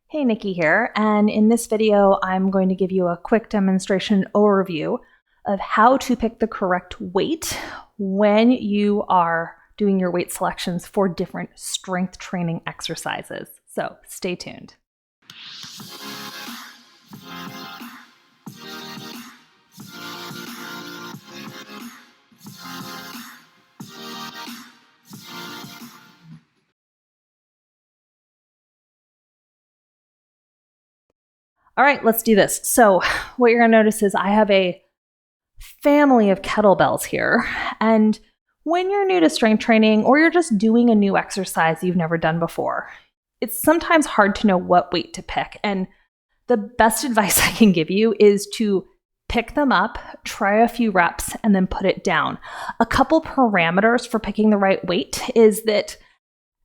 Hey, Nikki here, and in this video, I'm going to give you a quick demonstration overview of how to pick the correct weight when you are doing your weight selections for different strength training exercises. So stay tuned. All right, let's do this. So what you're gonna notice is I have a family of kettlebells here. And when you're new to strength training or you're just doing a new exercise you've never done before, it's sometimes hard to know what weight to pick. And the best advice I can give you is to pick them up, try a few reps, and then put it down. A couple parameters for picking the right weight is that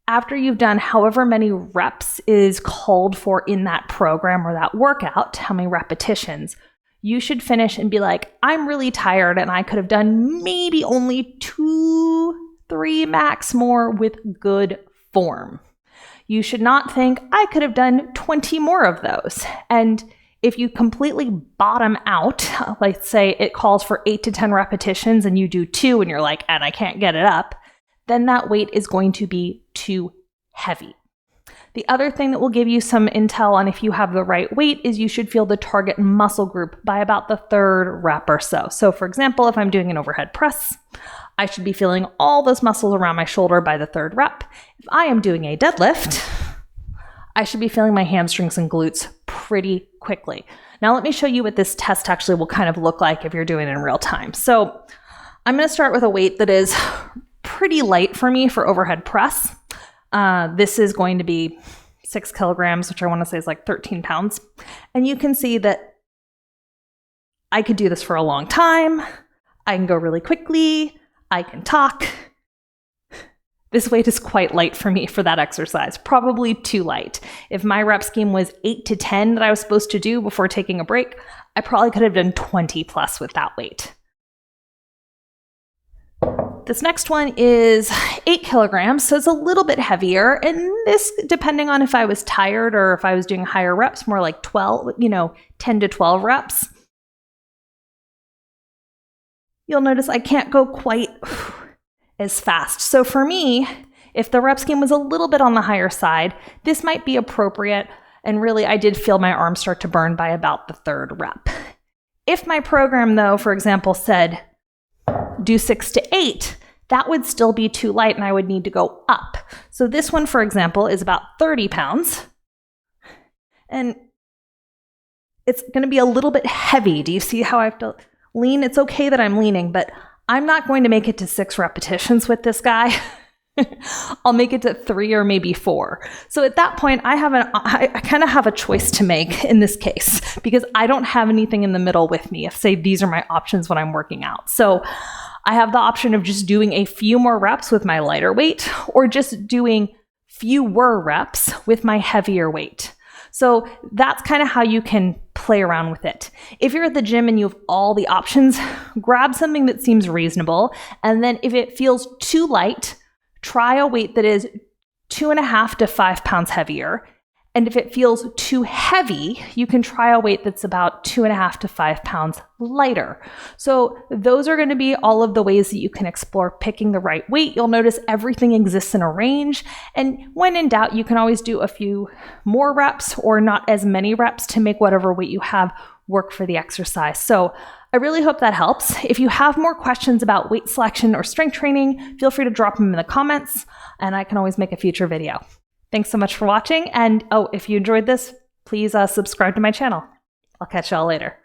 after you've done however many reps is called for in that program or that workout, how many repetitions, you should finish and be like, I'm really tired and I could have done maybe only 2-3 max more with good form. You should not think I could have done 20 more of those. And if you completely bottom out, like say it calls for 8 to 10 repetitions and you do 2 and you're like, and I can't get it up, then that weight is going to be too heavy. The other thing that will give you some intel on if you have the right weight is you should feel the target muscle group by about the 3rd rep or so. So for example, if I'm doing an overhead press, I should be feeling all those muscles around my shoulder by the 3rd rep. If I am doing a deadlift, I should be feeling my hamstrings and glutes pretty quickly. Now let me show you what this test actually will kind of look like if you're doing it in real time. So I'm going to start with a weight that is pretty light for me for overhead press. This is going to be 6 kilograms, which I want to say is like 13 pounds. And you can see that I could do this for a long time. I can go really quickly. I can talk. This weight is quite light for me for that exercise, probably too light. If my rep scheme was 8 to 10 that I was supposed to do before taking a break, I probably could have done 20 plus with that weight. This next one is 8 kilograms, so it's a little bit heavier. And this, depending on if I was tired or if I was doing higher reps, more like 10 to 12 reps. You'll notice I can't go quite as fast. So for me, if the rep scheme was a little bit on the higher side, this might be appropriate. And really, I did feel my arms start to burn by about the 3rd rep. If my program, though, for example, said do 6 to 8, that would still be too light and I would need to go up. So this one, for example, is about 30 pounds. And it's going to be a little bit heavy. Do you see how I have to lean? It's okay that I'm leaning, but I'm not going to make it to 6 repetitions with this guy. I'll make it to 3 or maybe 4. So at that point, I kind of have a choice to make in this case because I don't have anything in the middle with me. If say these are my options when I'm working out. So I have the option of just doing a few more reps with my lighter weight or just doing fewer reps with my heavier weight. So that's kind of how you can play around with it. If you're at the gym and you have all the options, grab something that seems reasonable. And then if it feels too light, try a weight that is 2.5 to 5 pounds heavier. And if it feels too heavy, you can try a weight that's about 2.5 to 5 pounds lighter. So those are going to be all of the ways that you can explore picking the right weight. You'll notice everything exists in a range. And when in doubt, you can always do a few more reps or not as many reps to make whatever weight you have work for the exercise. So I really hope that helps. If you have more questions about weight selection or strength training, feel free to drop them in the comments and I can always make a future video. Thanks so much for watching. And if you enjoyed this, please subscribe to my channel. I'll catch y'all later.